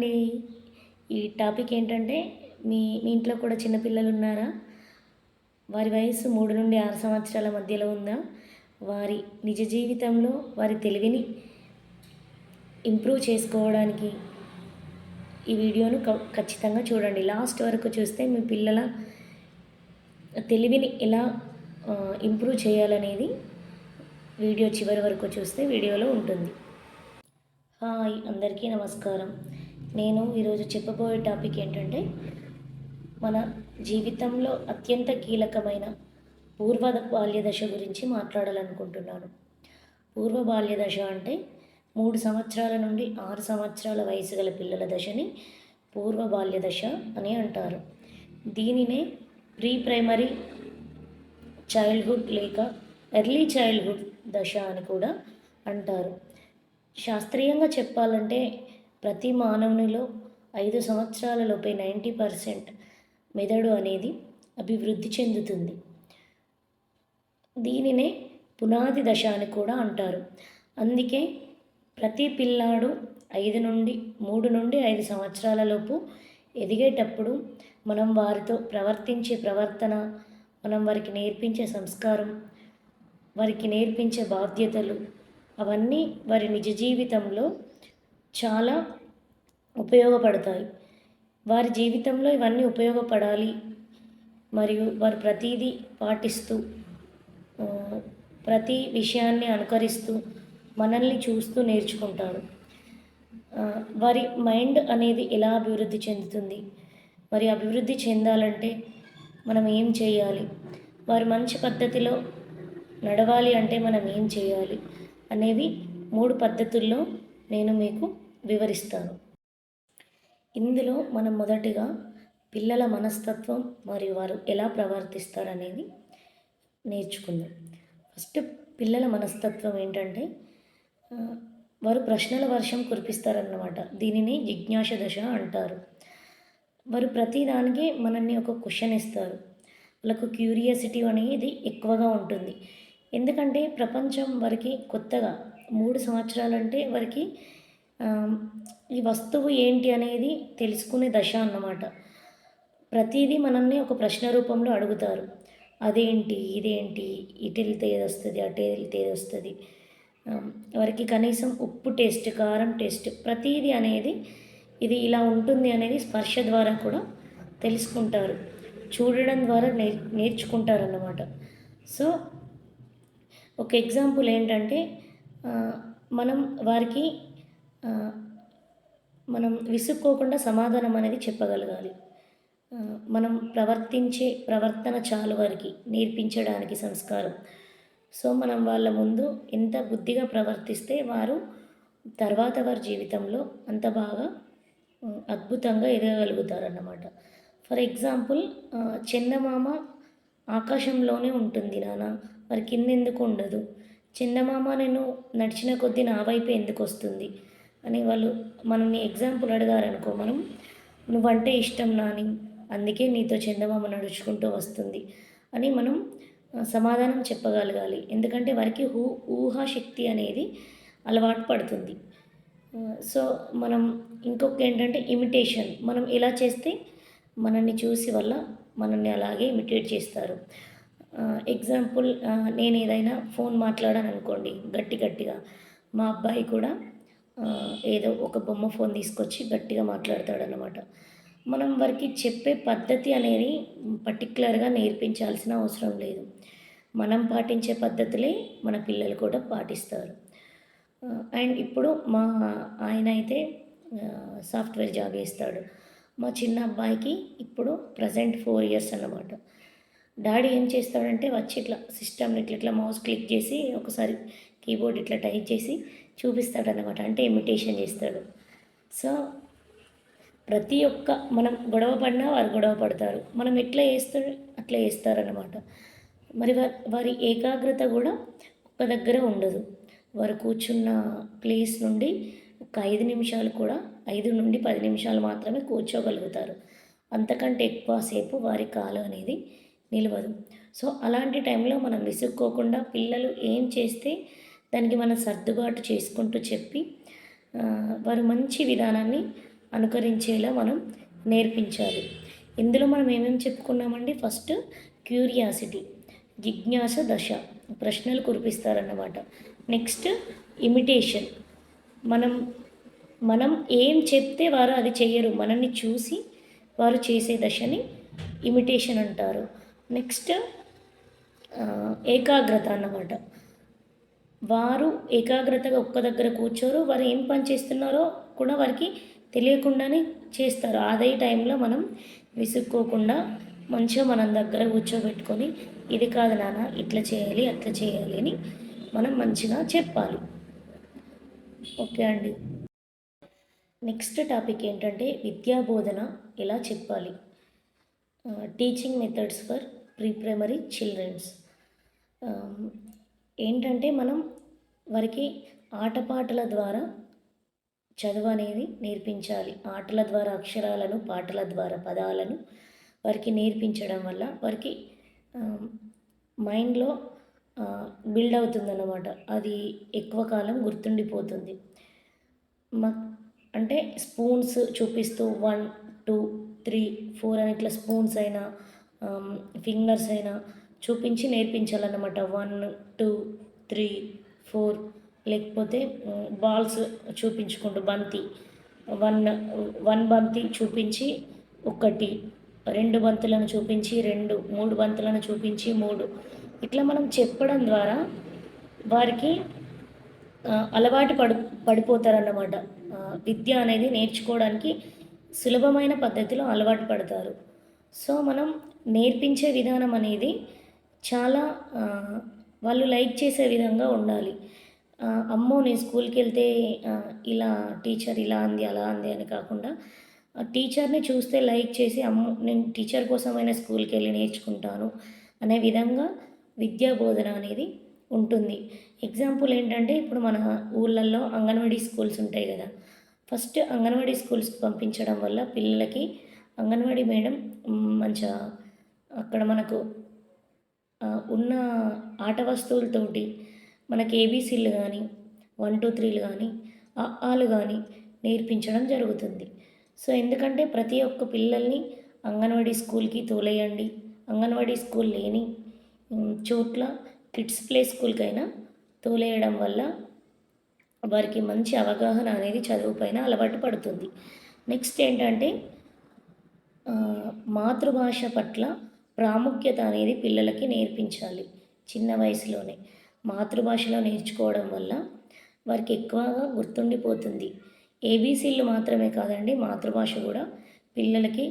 అండి. ఈ టాపిక్ ఏంటంటే మీ మీ ఇంట్లో కూడా చిన్న పిల్లలు ఉన్నారా? వారి వయస్సు 3-6 సంవత్సరాల మధ్యలో ఉందా? వారి నిజ జీవితంలో వారి తెలివిని ఇంప్రూవ్ చేసుకోవడానికి ఈ వీడియోను ఖచ్చితంగా చూడండి. లాస్ట్ వరకు చూస్తే మీ పిల్లల తెలివిని ఎలా ఇంప్రూవ్ చేయాలనేది వీడియో చివరి వరకు చూస్తే వీడియోలో ఉంటుంది. హాయ్, అందరికీ నమస్కారం. నేను ఈరోజు చెప్పబోయే టాపిక్ ఏంటంటే మన జీవితంలో అత్యంత కీలకమైన పూర్వ బాల్య దశ గురించి మాట్లాడాలనుకుంటున్నాను. పూర్వ బాల్య దశ అంటే 3 సంవత్సరాల నుండి 6 సంవత్సరాల వయసు గల పిల్లల దశని పూర్వ బాల్య దశ అని అంటారు. దీనినే ప్రీ ప్రైమరీ చైల్డ్హుడ్ లేక ఎర్లీ చైల్డ్హుడ్ దశ అని కూడా అంటారు. శాస్త్రీయంగా చెప్పాలంటే ప్రతి మానవునిలో 5 సంవత్సరాలలోపే 90% మెదడు అనేది అభివృద్ధి చెందుతుంది. దీనినే పునాది దశ అని కూడా అంటారు. అందుకే ప్రతి పిల్లాడు 3 నుండి 5 సంవత్సరాలలోపు ఎదిగేటప్పుడు మనం వారితో ప్రవర్తించే ప్రవర్తన, మనం వారికి నేర్పించే సంస్కారం, వారికి నేర్పించే బాధ్యతలు అవన్నీ వారి నిజ జీవితంలో చాలా ఉపయోగపడతాయి. వారి జీవితంలో ఇవన్నీ ఉపయోగపడాలి మరియు వారు ప్రతిదీ పాటిస్తూ ప్రతి విషయాన్ని అనుకరిస్తూ మనల్ని చూస్తూ నేర్చుకుంటారు. వారి మైండ్ అనేది ఎలా అభివృద్ధి చెందుతుంది, మరి అభివృద్ధి చెందాలంటే మనం ఏం చేయాలి, వారు మంచి పద్ధతిలో నడవాలి అంటే మనం ఏం చేయాలి అనేవి 3 పద్ధతుల్లో నేను మీకు వివరిస్తాను. ఇందులో మనం మొదటిగా పిల్లల మనస్తత్వం మరియు వారు ఎలా ప్రవర్తిస్తారనేది నేర్చుకుందాం. ఫస్ట్ పిల్లల మనస్తత్వం ఏంటంటే వారు ప్రశ్నల వర్షం కురిపిస్తారన్నమాట. దీనిని జిజ్ఞాస దశ అంటారు. వారు ప్రతిదానికి మనల్ని ఒక క్వశ్చన్ ఇస్తారు. వాళ్ళకు క్యూరియాసిటీ అనేది ఎక్కువగా ఉంటుంది. ఎందుకంటే ప్రపంచం వారికి కొత్తగా 3 సంవత్సరాలంటే వారికి ఈ వస్తువు ఏంటి అనేది తెలుసుకునే దశ అన్నమాట. ప్రతిదీ మనల్ని ఒక ప్రశ్న రూపంలో అడుగుతారు. అదేంటి, ఇదేంటి, ఇటు వెళ్తే ఏది వస్తుంది, అటు వెళ్తే ఏది వస్తుంది, వారికి కనీసం ఉప్పు టేస్ట్, కారం టేస్ట్ ప్రతిదీ అనేది ఇది ఇలా ఉంటుంది అనేది స్పర్శ ద్వారా కూడా తెలుసుకుంటారు. చూడడం ద్వారా నేర్చుకుంటారన్నమాట. సో ఒక ఎగ్జాంపుల్ ఏంటంటే మనం వారికి మనం విసుక్కోకుండా సమాధానం అనేది చెప్పగలగాలి. మనం ప్రవర్తించే ప్రవర్తన చాలు వారికి నేర్పించడానికి సంస్కారం. సో మనం వాళ్ళ ముందు ఎంత బుద్ధిగా ప్రవర్తిస్తే వారు తర్వాత వారి జీవితంలో అంత బాగా అద్భుతంగా ఎదగలుగుతారన్నమాట. ఫర్ ఎగ్జాంపుల్, చందమామ ఆకాశంలోనే ఉంటుంది నాన్న, మరి కింద ఎందుకు ఉండదు? చందమామ నేను నడిచిన కొద్దీ నా వైపు ఎందుకు వస్తుంది అని వాళ్ళు మనల్ని ఎగ్జాంపుల్ అడిగారనుకో, మనం నువ్వంటే ఇష్టం నాని, అందుకే నీతో చందమామ నడుచుకుంటూ వస్తుంది అని మనం సమాధానం చెప్పగలగాలి. ఎందుకంటే వారికి ఊహాశక్తి అనేది అలవాటు పడుతుంది. సో మనం ఇంకొక ఏంటంటే ఇమిటేషన్. మనం ఎలా చేస్తే మనల్ని చూసి వల్ల మనల్ని అలాగే ఇమిటేట్ చేస్తారు. ఎగ్జాంపుల్, నేను ఏదైనా ఫోన్ మాట్లాడాను అనుకోండి గట్టిగా, మా అబ్బాయి కూడా ఏదో ఒక బొమ్మ ఫోన్ తీసుకొచ్చి గట్టిగా మాట్లాడతాడనమాట. మనం వారికి చెప్పే పద్ధతి అనేది పర్టికులర్గా నేర్పించాల్సిన అవసరం లేదు. మనం పాటించే పద్ధతులే మన పిల్లలు కూడా పాటిస్తారు. అండ్ ఇప్పుడు మా ఆయన అయితే సాఫ్ట్వేర్ జాబ్ చేస్తాడు. మా చిన్న అబ్బాయికి ఇప్పుడు ప్రజెంట్ 4 years అన్నమాట. డాడీ ఏం చేస్తాడంటే వచ్చి ఇట్లా సిస్టమ్ని ఇట్లా మౌస్ క్లిక్ చేసి ఒకసారి కీబోర్డ్ ఇట్లా టైప్ చేసి చూపిస్తాడనమాట. అంటే ఇమిటేషన్ చేస్తాడు. సో ప్రతి ఒక్క మనం గొడవ పడినా వారు గొడవ పడతారు. మనం ఎట్లా చేస్తాడు అట్లా చేస్తారనమాట. మరి వారి ఏకాగ్రత కూడా ఒక్క దగ్గర ఉండదు. వారు కూర్చున్న ప్లేస్ నుండి ఒక 5 నిమిషాలు కూడా 5 నుండి 10 నిమిషాలు మాత్రమే కూర్చోగలుగుతారు. అంతకంటే ఎక్కువసేపు వారి కాలు అనేది నిలవదు. సో అలాంటి టైంలో మనం విసుక్కోకుండా పిల్లలు ఏం చేస్తే దానికి మనం సర్దుబాటు చేసుకుంటూ చెప్పి వారు మంచి విధానాన్ని అనుకరించేలా మనం నేర్పించాలి. ఇందులో మనం ఏమేమి చెప్పుకున్నామండి? ఫస్ట్ క్యూరియాసిటీ, జిజ్ఞాస దశ, ప్రశ్నలు కురిపిస్తారన్నమాట. నెక్స్ట్ ఇమిటేషన్, మనం మనం ఏం చెప్తే వారు అది చెయ్యరు, మనల్ని చూసి వారు చేసే దశని ఇమిటేషన్ అంటారు. నెక్స్ట్ ఏకాగ్రత అన్నమాట. వారు ఏకాగ్రతగా ఒక్క దగ్గర కూర్చోరు, వారు ఏం పని చేస్తున్నారో కూడా వారికి తెలియకుండానే చేస్తారు. అదే టైంలో మనం విసుక్కోకుండా మంచిగా మనం దగ్గర కూర్చోబెట్టుకొని, ఇది కాదు నాన్న, ఇట్లా చేయాలి, అట్లా చేయాలి అని మనం మంచిగా చెప్పాలి. ఓకే అండి. నెక్స్ట్ టాపిక్ ఏంటంటే విద్యా బోధన ఎలా చెప్పాలి. Teaching methods for pre primary childrens. ఏంటంటే మనం వారికి ఆటపాటల ద్వారా చదువు అనేది నేర్పించాలి. ఆటల ద్వారా అక్షరాలను, పాటల ద్వారా పదాలను వారికి నేర్పించడం వల్ల వారికి మైండ్లో బిల్డ్ అవుతుందన్నమాట. అది ఎక్కువ కాలం గుర్తుండిపోతుంది. అంటే స్పూన్స్ చూపిస్తూ 1, 2, 3, 4 అని ఇట్లా స్పూన్స్ అయినా ఫింగర్స్ అయినా చూపించి నేర్పించాలన్నమాట. 1, 2, 3, 4 లేకపోతే బాల్స్ చూపించుకుంటూ బంతి 1 బంతి చూపించి 1, 2 బంతులను చూపించి 2, 3 బంతులను చూపించి 3 ఇట్లా మనం చెప్పడం ద్వారా వారికి అలవాటు పడిపోతారన్నమాట. విద్య అనేది నేర్చుకోవడానికి సులభమైన పద్ధతిలో అలవాటు పడతారు. సో మనం నేర్పించే విధానం అనేది చాలా వాళ్ళు లైక్ చేసే విధంగా ఉండాలి. అమ్మో నేను స్కూల్కి వెళ్తే ఇలా టీచర్ ఇలా అంది అలా అంది అని కాకుండా టీచర్ని చూస్తే లైక్ చేసి అమ్మో నేను టీచర్ కోసమైనా స్కూల్కి వెళ్ళి నేర్చుకుంటాను అనే విధంగా విద్యా బోధన అనేది ఉంటుంది. ఎగ్జాంపుల్ ఏంటంటే ఇప్పుడు మన ఊళ్ళల్లో అంగన్వాడీ స్కూల్స్ ఉంటాయి కదా. ఫస్ట్ అంగన్వాడీ స్కూల్స్కి పంపించడం వల్ల పిల్లలకి అంగన్వాడీ మేడం మంచిగా అక్కడ మనకు ఉన్న ఆట వస్తువులతోటి మనకి ఏబీసీలు కానీ 1, 2, 3లు కానీ ఆలు కానీ నేర్పించడం జరుగుతుంది. సో ఎందుకంటే ప్రతి ఒక్క పిల్లల్ని అంగన్వాడీ స్కూల్కి తోలేయండి. అంగన్వాడీ స్కూల్ లేని చోట్ల కిడ్స్ ప్లే స్కూల్కైనా తోలేయడం వల్ల వారికి మంచి అవగాహన అనేది చదువు పైన అలవాటు పడుతుంది. నెక్స్ట్ ఏంటంటే మాతృభాష పట్ల ప్రాముఖ్యత అనేది పిల్లలకి నేర్పించాలి. చిన్న వయసులోనే మాతృభాషలో నేర్చుకోవడం వల్ల వారికి ఎక్కువగా గుర్తుండిపోతుంది. ఏబీసీలు మాత్రమే కాదండి, మాతృభాష కూడా పిల్లలకి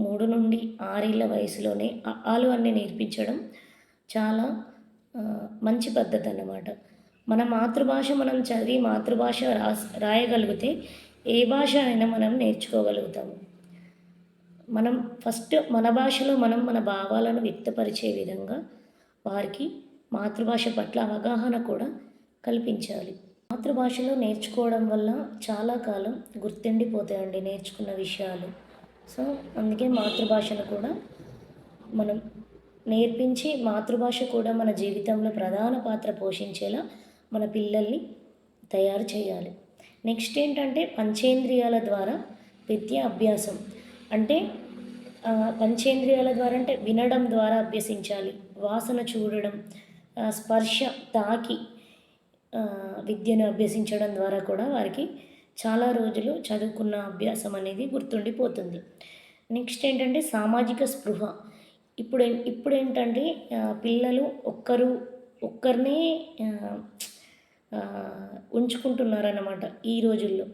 3 నుండి 6 ఏళ్ళ వయసులోనే ఆలు అన్నీ నేర్పించడం చాలా మంచి పద్ధతి అన్నమాట. మన మాతృభాష మనం చదివి మాతృభాష రాయగలిగితే ఏ భాష అయినా మనం నేర్చుకోగలుగుతాము. మనం ఫస్ట్ మన భాషలో మనం మన భావాలను వ్యక్తపరిచే విధంగా వారికి మాతృభాష పట్ల అవగాహన కూడా కల్పించాలి. మాతృభాషలో నేర్చుకోవడం వల్ల చాలా కాలం గుర్తుండిపోతాయండి నేర్చుకున్న విషయాలు. సో అందుకే మాతృభాషను కూడా మనం నేర్పించి మాతృభాష కూడా మన జీవితంలో ప్రధాన పాత్ర పోషించేలా మన పిల్లల్ని తయారు చేయాలి. నెక్స్ట్ ఏంటంటే పంచేంద్రియాల ద్వారా విద్యా అభ్యాసం. అంటే పంచేంద్రియాల ద్వారా అంటే వినడం ద్వారా అభ్యసించాలి. వాసన చూడడం, స్పర్శ తాకి విద్యను అభ్యసించడం ద్వారా కూడా వారికి చాలా రోజులు చదువుకున్న అభ్యాసం అనేది గుర్తుండిపోతుంది. నెక్స్ట్ ఏంటంటే సామాజిక స్పృహ. ఇప్పుడు ఏంటంటే పిల్లలు ఒక్కరినే ఉంచుకుంటున్నారన్నమాట ఈ రోజుల్లో.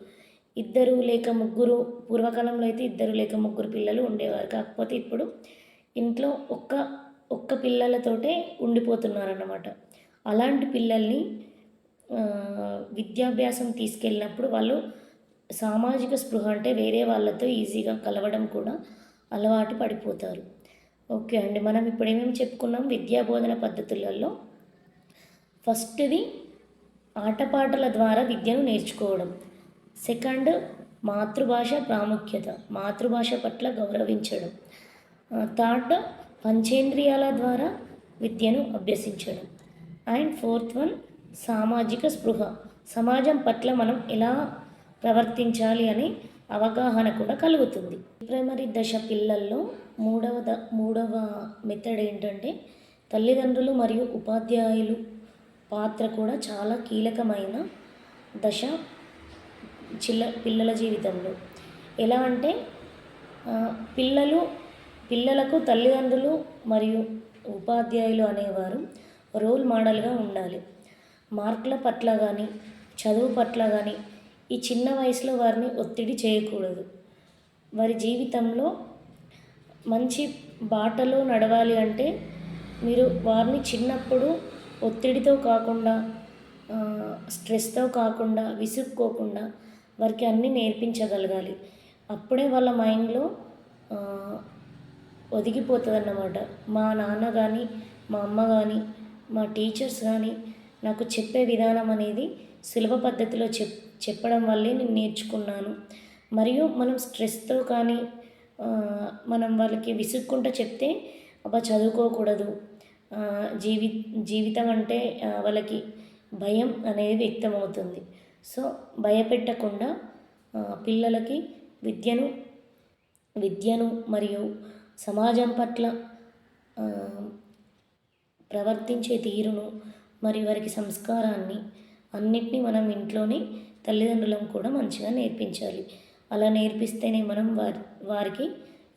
2 లేక 3, పూర్వకాలంలో అయితే 2 లేక 3 పిల్లలు ఉండేవారు. కాకపోతే ఇప్పుడు ఇంట్లో ఒక్క పిల్లలతోటే ఉండిపోతున్నారన్నమాట. అలాంటి పిల్లల్ని విద్యాభ్యాసం తీసుకెళ్ళినప్పుడు వాళ్ళు సామాజిక స్పృహ అంటే వేరే వాళ్ళతో ఈజీగా కలవడం కూడా అలవాటు పడిపోతారు. ఓకే అండి, మనం ఇప్పుడు ఏమేమి చెప్పుకున్నాం విద్యా బోధన పద్ధతులలో. ఫస్ట్ది ఆటపాటల ద్వారా విద్యను నేర్చుకోవడం. సెకండ్ మాతృభాష ప్రాముఖ్యత, మాతృభాష పట్ల గౌరవించడం. థర్డ్ పంచేంద్రియాల ద్వారా విద్యను అభ్యసించడం. అండ్ ఫోర్త్ వన్ సామాజిక స్పృహ, సమాజం పట్ల మనం ఎలా ప్రవర్తించాలి అని అవగాహన కూడా కలుగుతుంది. ప్రైమరీ దశ పిల్లల్లో మూడవ మెథడ్ ఏంటంటే తల్లిదండ్రులు మరియు ఉపాధ్యాయులు పాత్ర కూడా చాలా కీలకమైన దశ పిల్లల జీవితంలో. ఎలా అంటే పిల్లలకు తల్లిదండ్రులు మరియు ఉపాధ్యాయులు అనేవారు రోల్ మోడల్గా ఉండాలి. మార్కుల పట్ల కానీ చదువు పట్ల కానీ ఈ చిన్న వయసులో వారిని ఒత్తిడి చేయకూడదు. వారి జీవితంలో మంచి బాటలో నడవాలి అంటే మీరు వారిని చిన్నప్పుడు ఒత్తిడితో కాకుండా స్ట్రెస్తో కాకుండా విసుక్కోకుండా వారికి అన్నీ నేర్పించగలగాలి. అప్పుడే వాళ్ళ మైండ్లో ఒదిగిపోతుంది అన్నమాట. మా నాన్న కానీ మా అమ్మ కానీ మా టీచర్స్ కానీ నాకు చెప్పే విధానం అనేది సులభ పద్ధతిలో చెప్పడం వల్లే నేను నేర్చుకున్నాను. మరియు మనం స్ట్రెస్తో కానీ మనం వాళ్ళకి విసుక్కుంటూ చెప్తే అబ్బా చదువుకోకూడదు, జీవితం అంటే వాళ్ళకి భయం అనేది వ్యక్తమవుతుంది. సో భయపెట్టకుండా పిల్లలకి విద్యను మరియు సమాజం పట్ల ప్రవర్తించే తీరును మరియు వారికి సంస్కారాన్ని అన్నిటినీ మనం ఇంట్లోనే తల్లిదండ్రులను కూడా మంచిగా నేర్పించాలి. అలా నేర్పిస్తేనే మనం వారికి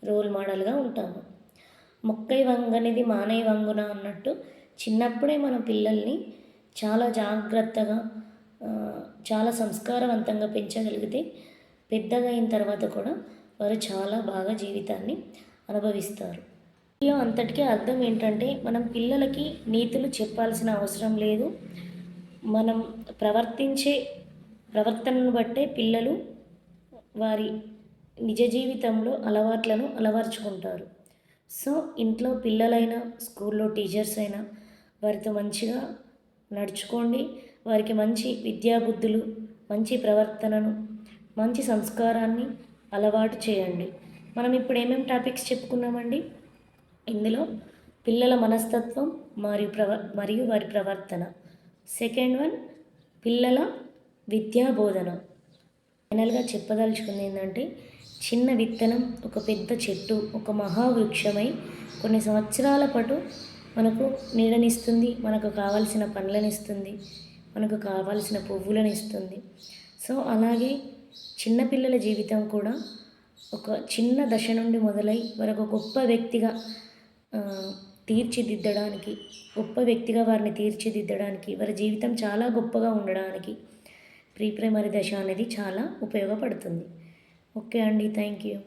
రోల్ మోడల్గా ఉంటాము. మొక్కై వంగనిది మానై వంగున అన్నట్టు చిన్నప్పుడే మన పిల్లల్ని చాలా జాగ్రత్తగా చాలా సంస్కారవంతంగా పెంచగలిగితే పెద్దగా అయిన తర్వాత కూడా వారు చాలా బాగా జీవితాన్ని అనుభవిస్తారు. వీడియో అంతటికీ అర్థం ఏంటంటే మనం పిల్లలకి నీతులు చెప్పాల్సిన అవసరం లేదు. మనం ప్రవర్తనను బట్టే పిల్లలు వారి నిజ జీవితంలో అలవాట్లను అలవర్చుకుంటారు. సో ఇంట్లో పిల్లలైనా స్కూల్లో టీచర్స్ అయినా వారితో మంచిగా నడుచుకోండి. వారికి మంచి విద్యాబుద్ధులు, మంచి ప్రవర్తనను, మంచి సంస్కారాన్ని అలవాటు చేయండి. మనం ఇప్పుడు ఏమేమి టాపిక్స్ చెప్పుకున్నామండి? ఇందులో పిల్లల మనస్తత్వం మరియు వారి ప్రవర్తన. సెకండ్ వన్ పిల్లల విద్యా బోధన. ఫైనల్గా చెప్పదలుచుకుంది ఏంటంటే చిన్న విత్తనం ఒక పెద్ద చెట్టు, ఒక మహావృక్షమై కొన్ని సంవత్సరాల పాటు మనకు నీడనిస్తుంది, మనకు కావాల్సిన పండ్లను ఇస్తుంది, మనకు కావాల్సిన పువ్వులను ఇస్తుంది. సో అలాగే చిన్నపిల్లల జీవితం కూడా ఒక చిన్న దశ నుండి మొదలై వారికి గొప్ప వ్యక్తిగా వారిని తీర్చిదిద్దడానికి వారి జీవితం చాలా గొప్పగా ఉండడానికి ప్రీ ప్రైమరీ దశ అనేది చాలా ఉపయోగపడుతుంది. ఓకే అండి, థ్యాంక్ యూ.